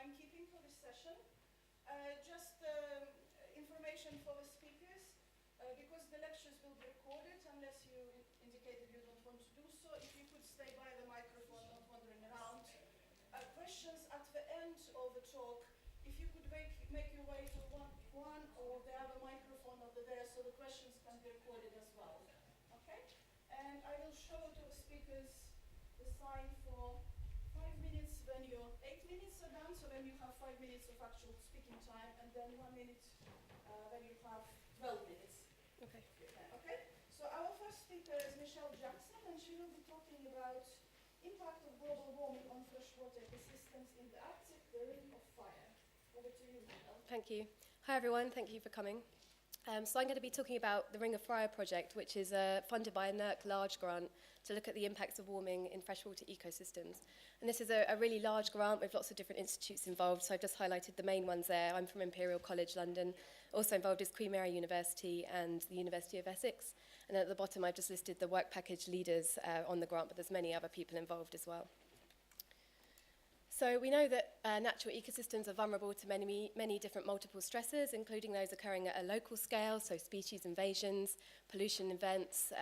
timekeeping for this session. Just information for the speakers, because the lectures will be recorded, unless you indicated you don't want to do so. If you could stay by the microphone, not wandering around. Questions at the end of the talk, if you could make your way to one or the other microphone over there, so the questions can be recorded as well. Okay? And I will show to the speakers the sign for 5 minutes when your 8 minutes are done, so then you have 5 minutes of actual speaking time, and then 1 minute when you have 12 minutes. Okay. Okay? So our first speaker is Michelle Jackson, and she will be talking about impact of global warming on freshwater ecosystems in the Arctic, the Ring of Fire. Over to you, Michelle. Thank you. Hi everyone, thank you for coming. So I'm going to be talking about the Ring of Fire project, which is funded by a NERC large grant to look at the impacts of warming in freshwater ecosystems. And this is a really large grant with lots of different institutes involved, so I've just highlighted the main ones there. I'm from Imperial College London. Also involved is Queen Mary University and the University of Essex. And at the bottom I've just listed the work package leaders on the grant, but there's many other people involved as well. So we know that natural ecosystems are vulnerable to many different multiple stresses, including those occurring at a local scale, so species invasions, pollution events,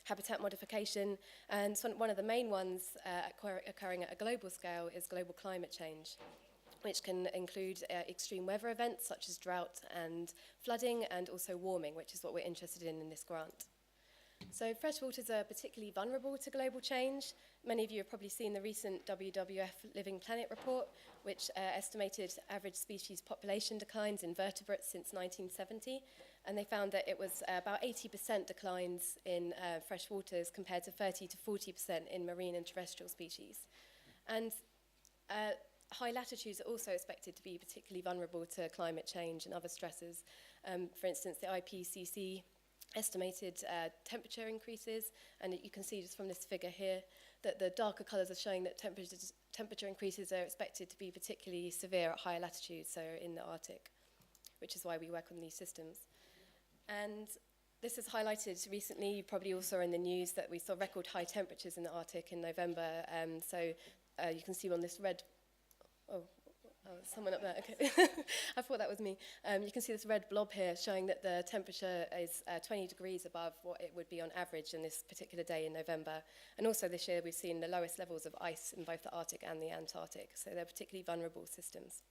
habitat modification, and one of the main ones occurring at a global scale is global climate change, which can include extreme weather events such as drought and flooding, and also warming, which is what we're interested in this grant. So freshwaters are particularly vulnerable to global change. Many of you have probably seen the recent WWF Living Planet report, which estimated average species population declines in vertebrates since 1970, and they found that it was about 80% declines in freshwaters compared to 30 to 40% in marine and terrestrial species. And high latitudes are also expected to be particularly vulnerable to climate change and other stresses. For instance, the IPCC estimated temperature increases, and you can see just from this figure here that the darker colours are showing that temperature increases are expected to be particularly severe at higher latitudes, so in the Arctic, which is why we work on these systems. And this is highlighted recently, you probably also saw in the news that we saw record high temperatures in the Arctic in November, so you can see on this red, oh, someone up there, okay. I thought that was me. You can see this red blob here showing that the temperature is 20 degrees above what it would be on average in this particular day in November. And also this year we've seen the lowest levels of ice in both the Arctic and the Antarctic, so they're particularly vulnerable systems.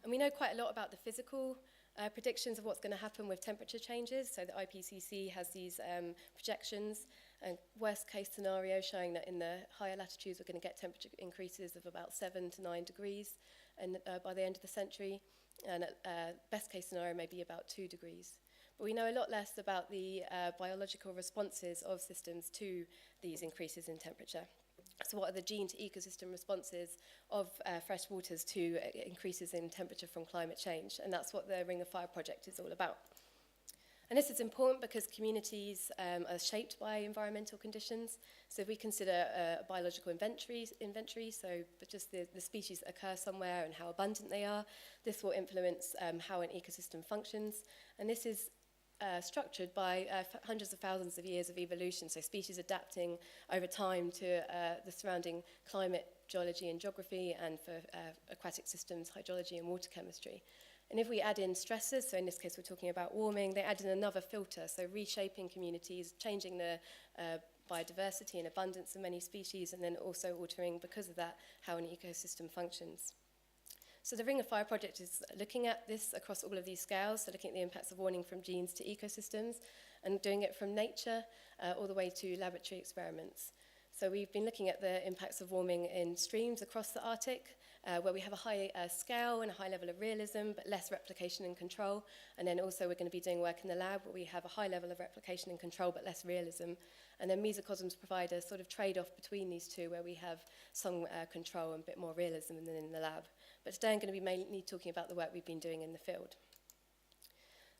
And we know quite a lot about the physical predictions of what's going to happen with temperature changes. So the IPCC has these projections, and worst case scenario showing that in the higher latitudes we're going to get temperature increases of about 7 to 9 degrees and, by the end of the century, and best case scenario may be about 2 degrees. But we know a lot less about the biological responses of systems to these increases in temperature. So what are the gene to ecosystem responses of fresh waters to increases in temperature from climate change? And that's what the Ring of Fire project is all about. And this is important because communities are shaped by environmental conditions. So if we consider biological inventory, so just the species that occur somewhere and how abundant they are, this will influence how an ecosystem functions. And this is structured by hundreds of thousands of years of evolution, so species adapting over time to the surrounding climate, geology and geography, and for aquatic systems, hydrology and water chemistry. And if we add in stresses, so in this case we're talking about warming, they add in another filter, so reshaping communities, changing the biodiversity and abundance of many species, and then also altering, because of that, how an ecosystem functions. So the Ring of Fire project is looking at this across all of these scales, so looking at the impacts of warming from genes to ecosystems, and doing it from nature all the way to laboratory experiments. So we've been looking at the impacts of warming in streams across the Arctic, where we have a high scale and a high level of realism, but less replication and control. And then also we're going to be doing work in the lab where we have a high level of replication and control, but less realism. And then mesocosms provide a sort of trade-off between these two, where we have some control and a bit more realism than in the lab. But today I'm going to be mainly talking about the work we've been doing in the field.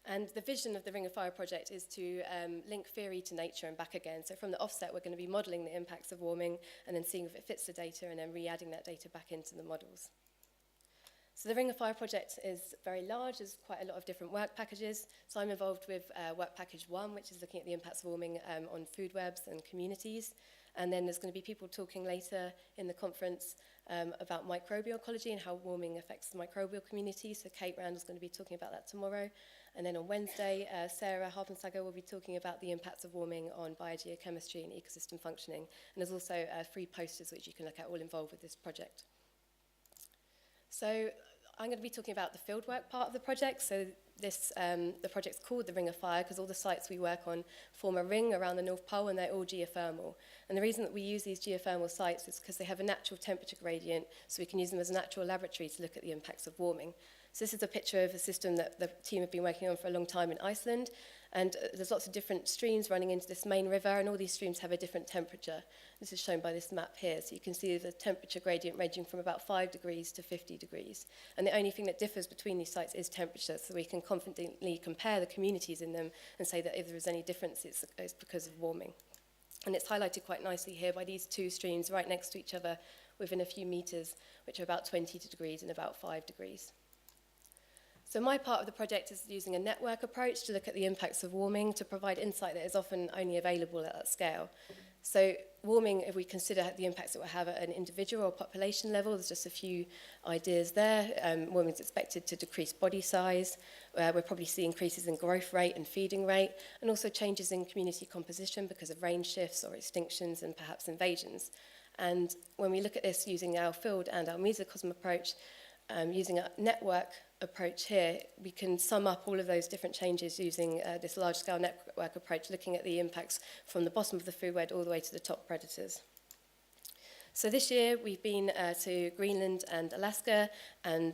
And the vision of the Ring of Fire project is to link theory to nature and back again. So from the offset, we're going to be modelling the impacts of warming and then seeing if it fits the data and then re-adding that data back into the models. So the Ring of Fire project is very large. There's quite a lot of different work packages. So I'm involved with work package 1, which is looking at the impacts of warming on food webs and communities. And then there's going to be people talking later in the conference about microbial ecology and how warming affects the microbial community. So Kate Randall's going to be talking about that tomorrow. And then on Wednesday, Sarah Harpensager will be talking about the impacts of warming on biogeochemistry and ecosystem functioning. And there's also 3 posters which you can look at all involved with this project. So I'm going to be talking about the fieldwork part of the project. So this, the project's called the Ring of Fire because all the sites we work on form a ring around the North Pole and they're all geothermal. And the reason that we use these geothermal sites is because they have a natural temperature gradient, so we can use them as a natural laboratory to look at the impacts of warming. So this is a picture of a system that the team have been working on for a long time in Iceland. And there's lots of different streams running into this main river, and all these streams have a different temperature. This is shown by this map here. So you can see the temperature gradient ranging from about 5 degrees to 50 degrees. And the only thing that differs between these sites is temperature, so we can confidently compare the communities in them and say that if there is any difference, it's because of warming. And it's highlighted quite nicely here by these 2 streams right next to each other within a few meters, which are about 20 degrees and about 5 degrees. So my part of the project is using a network approach to look at the impacts of warming to provide insight that is often only available at that scale. So warming, if we consider the impacts it will have at an individual or population level, there's just a few ideas there. Warming is expected to decrease body size. We'll probably see increases in growth rate and feeding rate, and also changes in community composition because of range shifts or extinctions and perhaps invasions. And when we look at this using our field and our mesocosm approach, using a network approach here, we can sum up all of those different changes using this large-scale network approach, looking at the impacts from the bottom of the food web all the way to the top predators. So this year we've been to Greenland and Alaska and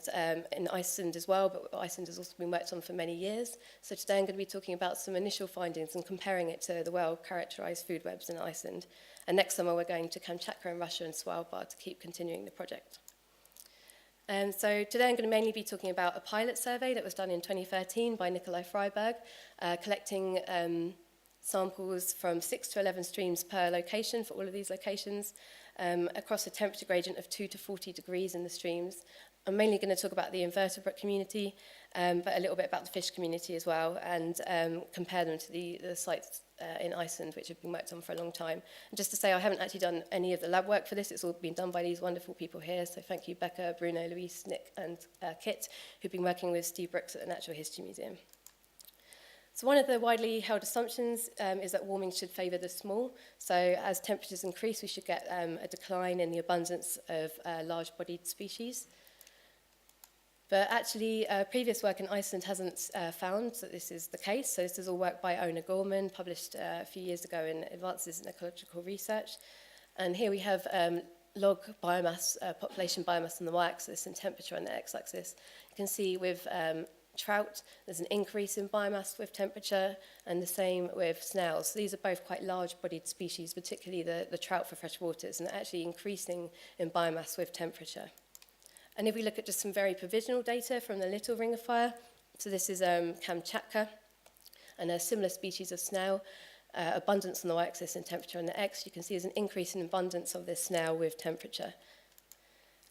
in Iceland as well, but Iceland has also been worked on for many years. So today I'm going to be talking about some initial findings and comparing it to the well-characterized food webs in Iceland. And next summer we're going to Kamchatka in Russia and Svalbard to keep continuing the project. So today I'm going to mainly be talking about a pilot survey that was done in 2013 by Nikolai Freiberg, collecting samples from 6 to 11 streams per location for all of these locations, across a temperature gradient of 2 to 40 degrees in the streams. I'm mainly going to talk about the invertebrate community, but a little bit about the fish community as well, and compare them to the sites in Iceland, which have been worked on for a long time. And just to say, I haven't actually done any of the lab work for this. It's all been done by these wonderful people here. So thank you, Becca, Bruno, Luis, Nick, and Kit, who've been working with Steve Brooks at the Natural History Museum. So one of the widely held assumptions is that warming should favour the small. So as temperatures increase, we should get a decline in the abundance of large-bodied species. But actually, previous work in Iceland hasn't found that this is the case. So this is all work by Ona Gorman, published a few years ago in Advances in Ecological Research. And here we have log biomass, population biomass on the y-axis and temperature on the x-axis. You can see with trout, there's an increase in biomass with temperature, and the same with snails. So these are both quite large-bodied species, particularly the trout for fresh waters, and they're actually increasing in biomass with temperature. And if we look at just some very provisional data from the Little Ring of Fire, so this is Kamchatka, and a similar species of snail, abundance on the y-axis and temperature on the x, you can see there's an increase in abundance of this snail with temperature.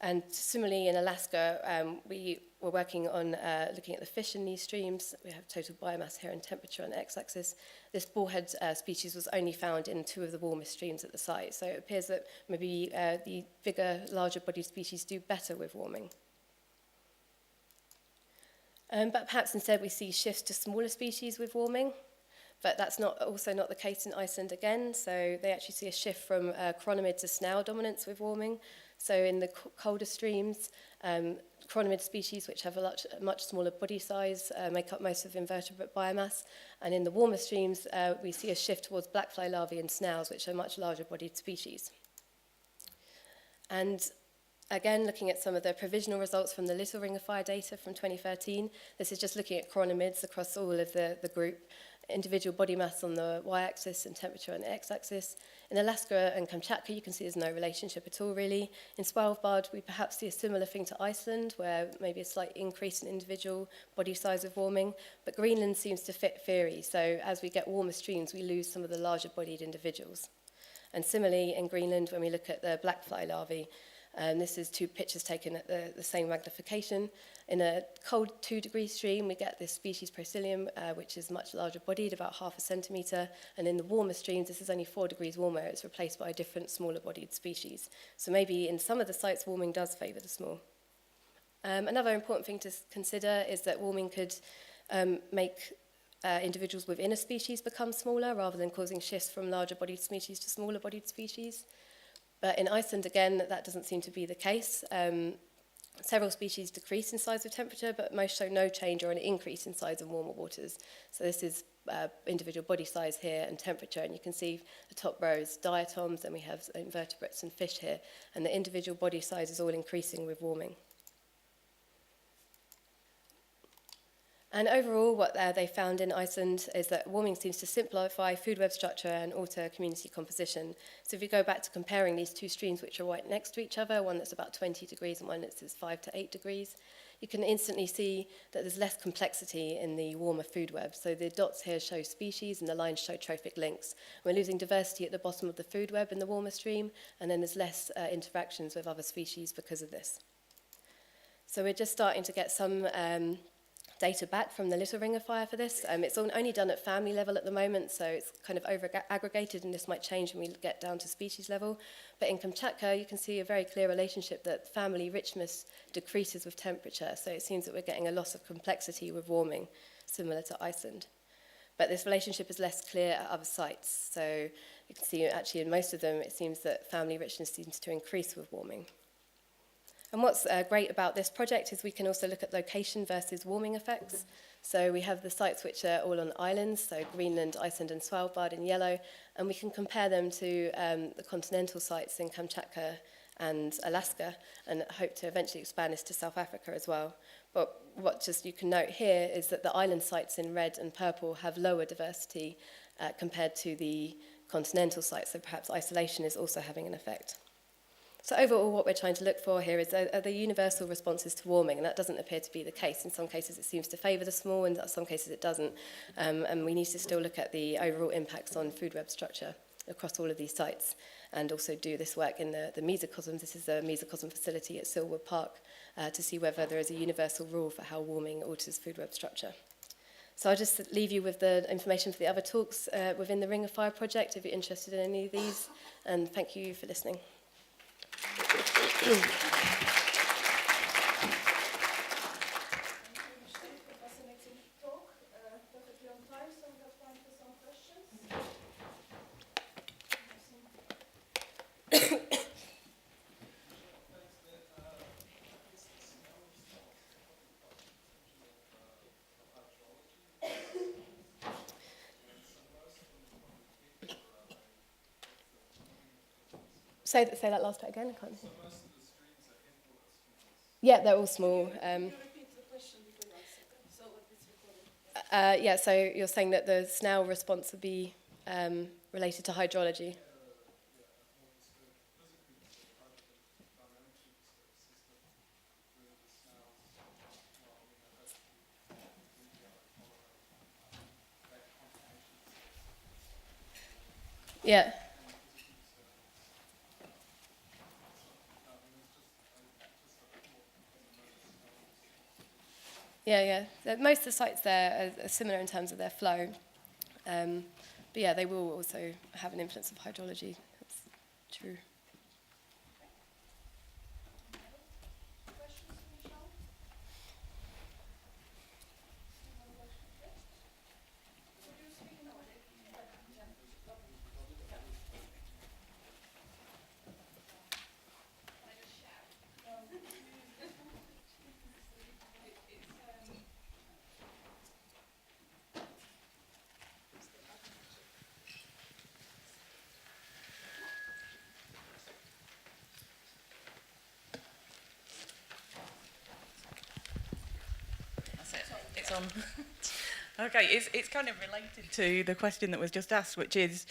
And similarly in Alaska, we were working on looking at the fish in these streams. We have total biomass here and temperature on the x-axis. This bullhead species was only found in 2 of the warmest streams at the site. So it appears that maybe the bigger, larger-bodied species do better with warming. But perhaps instead we see shifts to smaller species with warming. But that's also not the case in Iceland again. So they actually see a shift from chironomid to snail dominance with warming. So in the colder streams, chironomid species, which have a much smaller body size, make up most of invertebrate biomass. And in the warmer streams, we see a shift towards blackfly larvae and snails, which are much larger-bodied species. And again, looking at some of the provisional results from the Little Ring of Fire data from 2013, this is just looking at chironomids across all of the group. Individual body mass on the y-axis and temperature on the x-axis. In Alaska and Kamchatka, you can see there's no relationship at all, really. In Svalbard, we perhaps see a similar thing to Iceland, where maybe a slight increase in individual body size of warming, but Greenland seems to fit theory. So as we get warmer streams, we lose some of the larger-bodied individuals. And similarly, in Greenland, when we look at the blackfly larvae, This is 2 pictures taken at the same magnification. In a cold 2-degree stream, we get this species Procilium, which is much larger bodied, about 0.5 centimetre. And in the warmer streams, this is only 4 degrees warmer. It's replaced by a different, smaller bodied species. So maybe in some of the sites, warming does favour the small. Another important thing to consider is that warming could make individuals within a species become smaller rather than causing shifts from larger bodied species to smaller bodied species. But in Iceland, again, that doesn't seem to be the case. Several species decrease in size with temperature, but most show no change or an increase in size in warmer waters. So this is individual body size here and temperature, and you can see the top row is diatoms, and we have invertebrates and fish here, and the individual body size is all increasing with warming. And overall, what they found in Iceland is that warming seems to simplify food web structure and alter community composition. So if you go back to comparing these 2 streams, which are right next to each other, one that's about 20 degrees and one that's 5 to 8 degrees, you can instantly see that there's less complexity in the warmer food web. So the dots here show species and the lines show trophic links. We're losing diversity at the bottom of the food web in the warmer stream, and then there's less interactions with other species because of this. So we're just starting to get some data back from the Little Ring of Fire for this. It's only done at family level at the moment, so it's kind of over-aggregated, and this might change when we get down to species level. But in Kamchatka, you can see a very clear relationship that family richness decreases with temperature, so it seems that we're getting a loss of complexity with warming, similar to Iceland. But this relationship is less clear at other sites, so you can see actually in most of them, it seems that family richness seems to increase with warming. And what's great about this project is we can also look at location versus warming effects. So we have the sites which are all on islands, so Greenland, Iceland and Svalbard in yellow, and we can compare them to the continental sites in Kamchatka and Alaska, and hope to eventually expand this to South Africa as well. But what just you can note here is that the island sites in red and purple have lower diversity compared to the continental sites, so perhaps isolation is also having an effect. So overall, what we're trying to look for here is are there universal responses to warming, and that doesn't appear to be the case. In some cases, it seems to favour the small, and in some cases, it doesn't. And we need to still look at the overall impacts on food web structure across all of these sites, and also do this work in the mesocosms. This is the mesocosm facility at Silwood Park to see whether there is a universal rule for how warming alters food web structure. So I'll just leave you with the information for the other talks within the Ring of Fire project if you're interested in any of these, and thank you for listening. Thank you, Michelle, for a fascinating talk. Perfectly on time, so we have time for some questions. Say that last bit again, I can't hear. Yeah, they're all small. Can you repeat the question before you answer? So it's recorded. Yeah, so you're saying that the snail response would be related to hydrology? Yeah. Yeah. Most of the sites there are similar in terms of their flow. But yeah, they will also have an influence of hydrology. That's true. Questions for Michelle? Would you speak now? It's on. Okay, it's kind of related to the question that was just asked, which is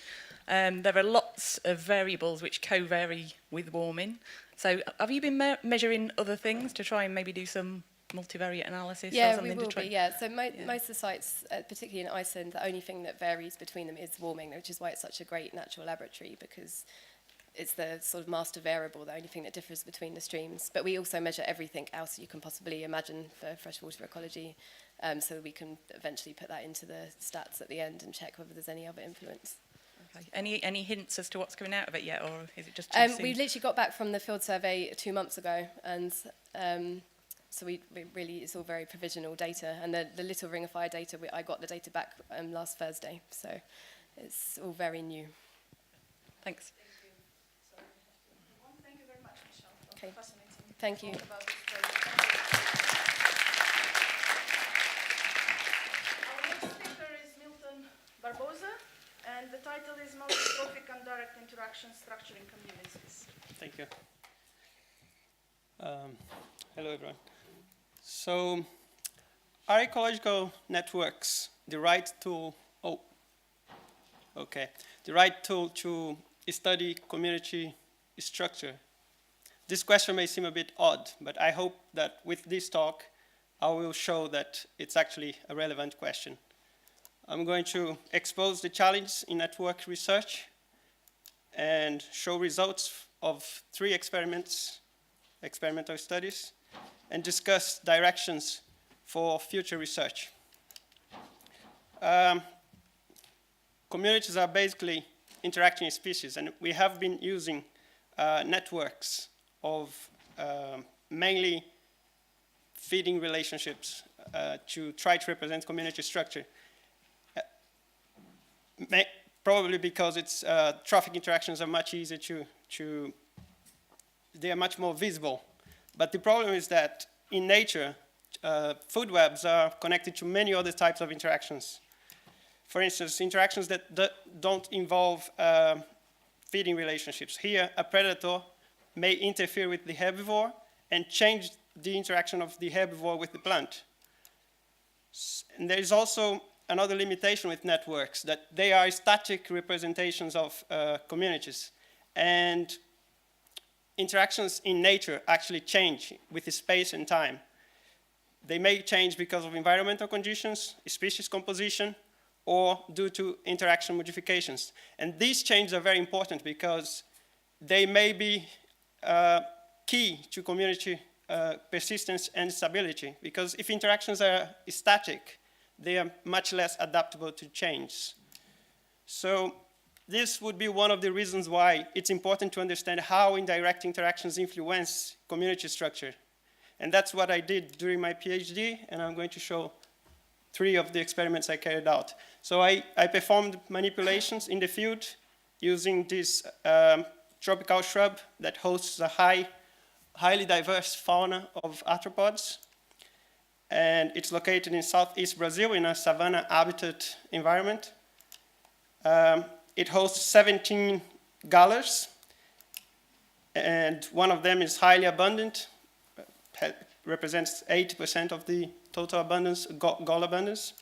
there are lots of variables which co-vary with warming. So have you been measuring other things to try and maybe do some multivariate analysis or Yeah, something? we will be, yeah. So most of the sites, particularly in Iceland, the only thing that varies between them is warming, which is why it's such a great natural laboratory, because it's the sort of master variable, the only thing that differs between the streams. But we also measure everything else you can possibly imagine for freshwater ecology, so that we can eventually put that into the stats at the end and check whether there's any other influence. Okay. Any hints as to what's coming out of it yet, or is it just too soon? We literally got back from the field survey 2 months ago, and so we really, it's all very provisional data. And the little Ring of Fire data, I got the data back last Thursday, so it's all very new. Thanks. Thank you very much, Michelle. Okay. Fascinating. Thank you. About this project. Our next speaker is Milton Barbosa, and the title is Multi-Trophic and Direct Interaction Structuring Communities. Thank you. Hello, everyone. So, are ecological networks the right tool? The right tool to study community structure? This question may seem a bit odd, but I hope that with this talk, I will show that it's actually a relevant question. I'm going to expose the challenge in network research and show results of 3 experimental studies, and discuss directions for future research. Communities are basically interacting species, and we have been using networks of mainly feeding relationships to try to represent community structure. Probably because it's trophic interactions are much easier they are much more visible. But the problem is that in nature, food webs are connected to many other types of interactions. For instance, interactions that don't involve feeding relationships. Here, a predator may interfere with the herbivore and change the interaction of the herbivore with the plant. And there is also another limitation with networks, that they are static representations of communities. And interactions in nature actually change with the space and time. They may change because of environmental conditions, species composition, or due to interaction modifications. And these changes are very important because they may be key to community persistence and stability. Because if interactions are static, they are much less adaptable to change. So this would be one of the reasons why it's important to understand how indirect interactions influence community structure. And that's what I did during my PhD, and I'm going to show 3 of the experiments I carried out. So I performed manipulations in the field using this tropical shrub that hosts a highly diverse fauna of arthropods. And it's located in southeast Brazil in a savanna habitat environment. It hosts 17 galers, and one of them is highly abundant, represents 80% of the total abundance, gall abundance.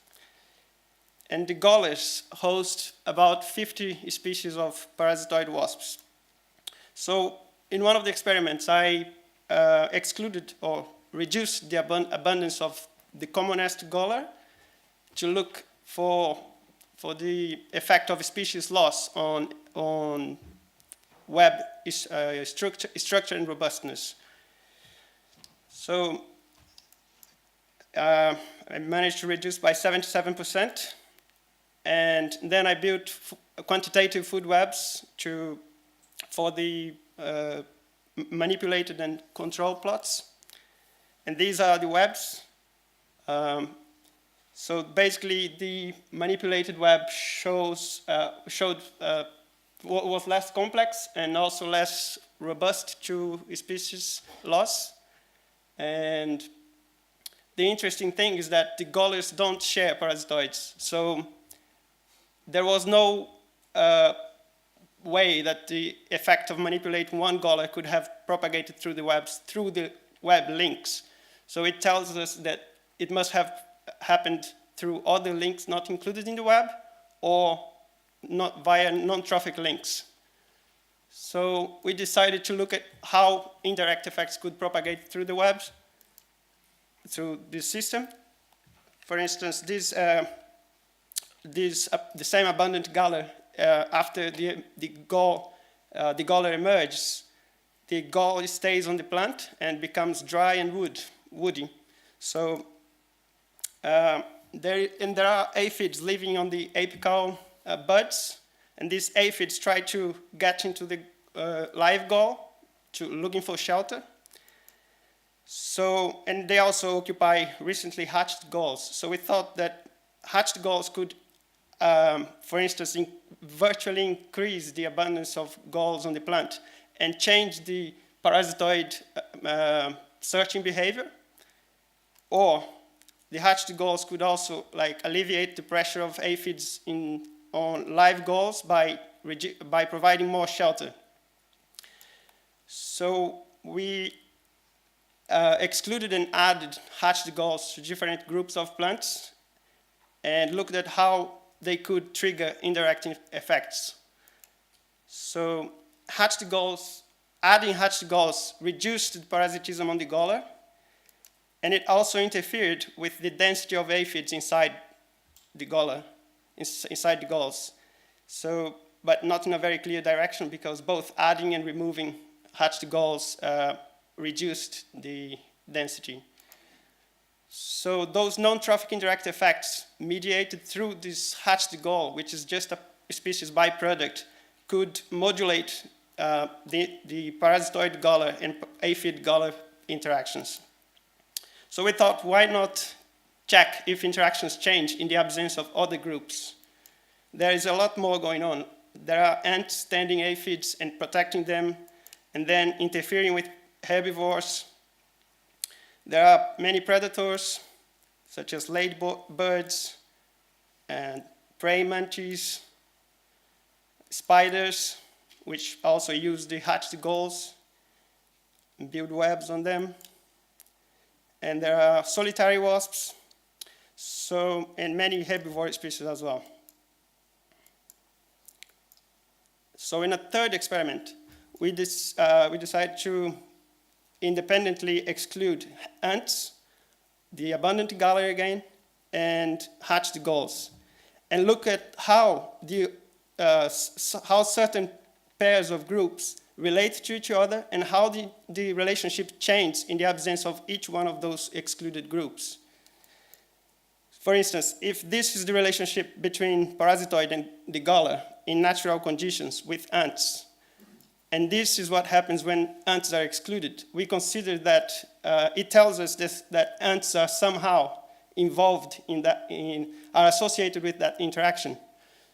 And the galers host about 50 species of parasitoid wasps. So in one of the experiments, I excluded or reduced the abundance of the commonest galler to look for the effect of species loss on web structure and robustness. So I managed to reduce by 77%, and then I built quantitative food webs for the manipulated and control plots. And these are the webs. So basically, the manipulated web was less complex and also less robust to species loss. And the interesting thing is that the gallers don't share parasitoids. So there was no way that the effect of manipulating one galler could have propagated through the webs, through the web links. So it tells us that it must have happened through other links not included in the web, or not via non-trophic links. So we decided to look at how indirect effects could propagate through the webs, through this system. For instance, the same abundant galler, after the gall the gall emerges, the gall stays on the plant and becomes dry and woody. So there are aphids living on the apical buds, and these aphids try to get into the live gall, looking for shelter. So, and they also occupy recently hatched galls. So we thought that hatched galls could, for instance, virtually increase the abundance of galls on the plant and change the parasitoid searching behavior. Or the hatched galls could also alleviate the pressure of aphids on live galls by providing more shelter. So we excluded and added hatched galls to different groups of plants and looked at how they could trigger indirect effects. So adding hatched galls reduced the parasitism on the galler, and it also interfered with the density of aphids inside the galler, inside the galls. So, but not in a very clear direction, because both adding and removing hatched galls reduced the density. So those non-trophic indirect effects mediated through this hatched gall, which is just a species byproduct, could modulate the parasitoid galler and aphid galler interactions. So we thought, why not check if interactions change in the absence of other groups? There is a lot more going on. There are ants standing aphids and protecting them, and then interfering with herbivores. There are many predators, such as ladybirds and praying mantis, spiders, which also use the hatched galls and build webs on them. And there are solitary wasps, and many herbivore species as well. So in a third experiment, we decided to independently exclude ants, the abundant galler again, and hatched galls, and look at how certain pairs of groups relate to each other and how the relationship changes in the absence of each one of those excluded groups. For instance, if this is the relationship between parasitoid and the galler in natural conditions with ants, and this is what happens when ants are excluded, we consider that it tells us that ants are somehow involved are associated with that interaction.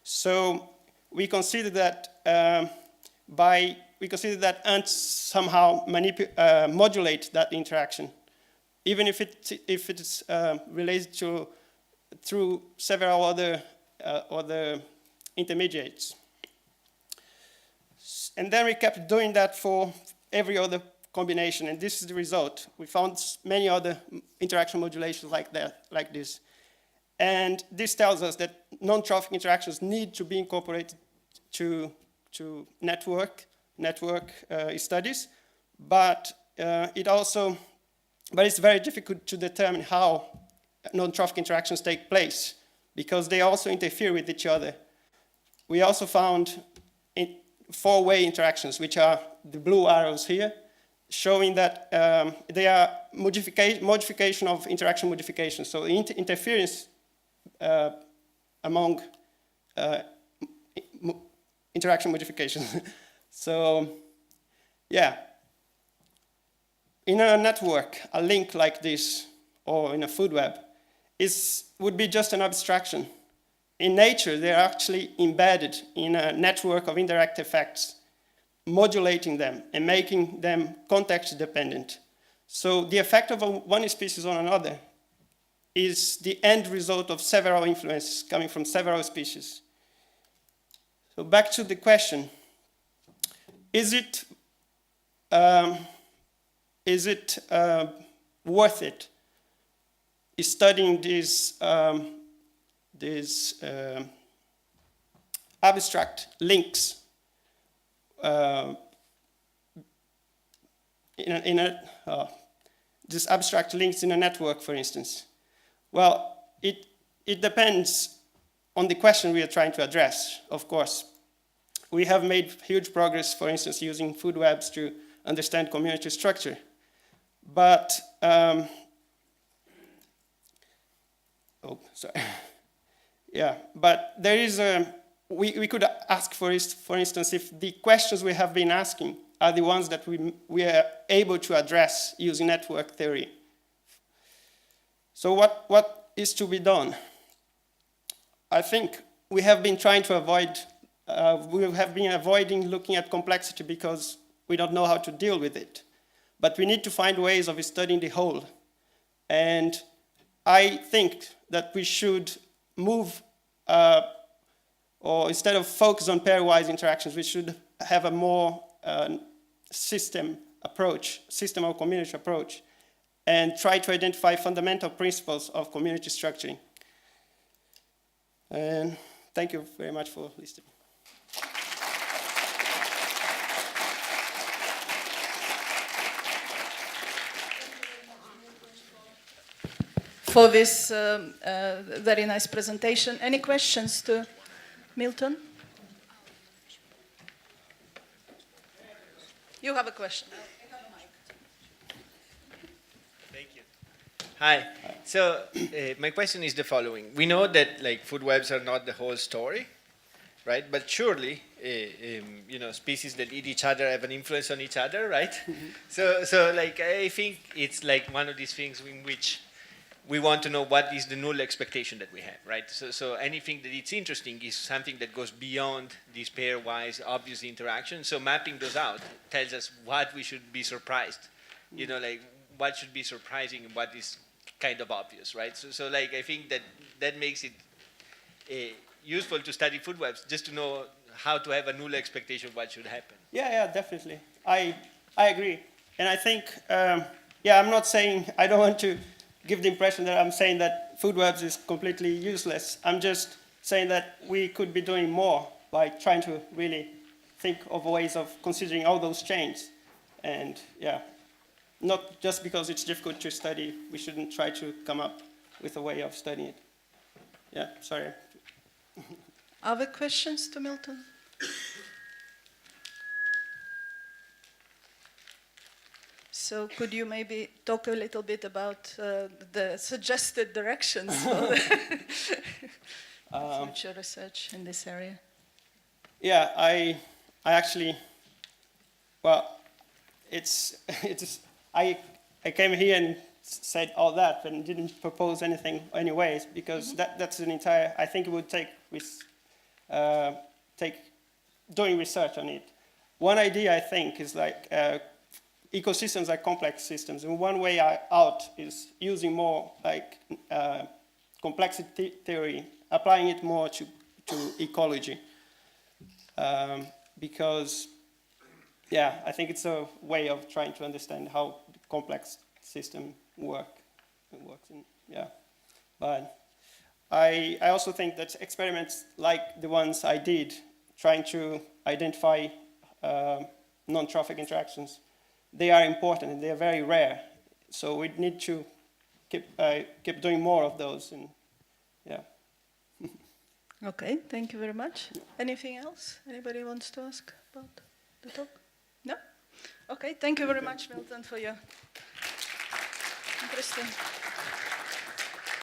So we consider that ants somehow modulate that interaction, even if it's related through several other intermediates. And then we kept doing that for every other combination, and this is the result. We found many other interaction modulations like this. And this tells us that non-trophic interactions need to be incorporated to network studies, but it's very difficult to determine how non-trophic interactions take place, because they also interfere with each other. We also found four-way interactions, which are the blue arrows here, showing that they are modification of interaction modification. So interference among interaction modifications. So, yeah. In a network, a link like this, or in a food web, would be just an abstraction. In nature, they're actually embedded in a network of indirect effects, modulating them and making them context-dependent. So the effect of one species on another is the end result of several influences coming from several species. So back to the question, is it worth it studying these abstract links these abstract links in a network, for instance? Well, it depends on the question we are trying to address, of course. we have made huge progress, for instance, using Foodwebs to understand community structure. But, yeah, but there is we could ask, for instance, if the questions we have been asking are the ones that we are able to address using network theory. So what is to be done? I think we have been trying to avoid, we have been avoiding looking at complexity because we don't know how to deal with it. But we need to find ways of studying the whole. And I think that we should move, or instead of focus on pairwise interactions, we should have a more system or community approach, and try to identify fundamental principles of community structuring. And thank you very much for listening. For this very nice presentation. Any questions to Milton? You have a question. Thank you. Hi. So my question is the following. We know that like Foodwebs are not the whole story, right? But surely, you know, species that eat each other have an influence on each other, right? Mm-hmm. So like I think it's like one of these things in which we want to know what is the null expectation that we have, right? So anything that it's interesting is something that goes beyond these pairwise obvious interactions. So mapping those out tells us what we should be surprised, you know, like what should be surprising and what is kind of obvious, right? So like I think that makes it useful to study Foodwebs, just to know how to have a null expectation of what should happen. Yeah, definitely. I agree. And I think, I'm not saying, I don't want to give the impression that I'm saying that Foodwebs is completely useless. I'm just saying that we could be doing more by trying to really think of ways of considering all those chains. And yeah, not just because it's difficult to study, we shouldn't try to come up with a way of studying it. Yeah, sorry. Other questions to Milton? So could you maybe talk a little bit about the suggested directions for future research in this area? Yeah, I actually, well, I came here and said all that and didn't propose anything anyways, because that's an entire, I think it would take doing research on it. One idea I think is like, ecosystems are complex systems, and one way out is using more like complexity theory, applying it more to ecology, because I think it's a way of trying to understand how complex systems works. But I also think that experiments like the ones I did, trying to identify non-trophic interactions, they are important and they are very rare. So we need to keep doing more of those. And yeah. Okay, thank you very much. Anything else? Anybody wants to ask about the talk? No? Okay, thank you very much, Milton, for your interesting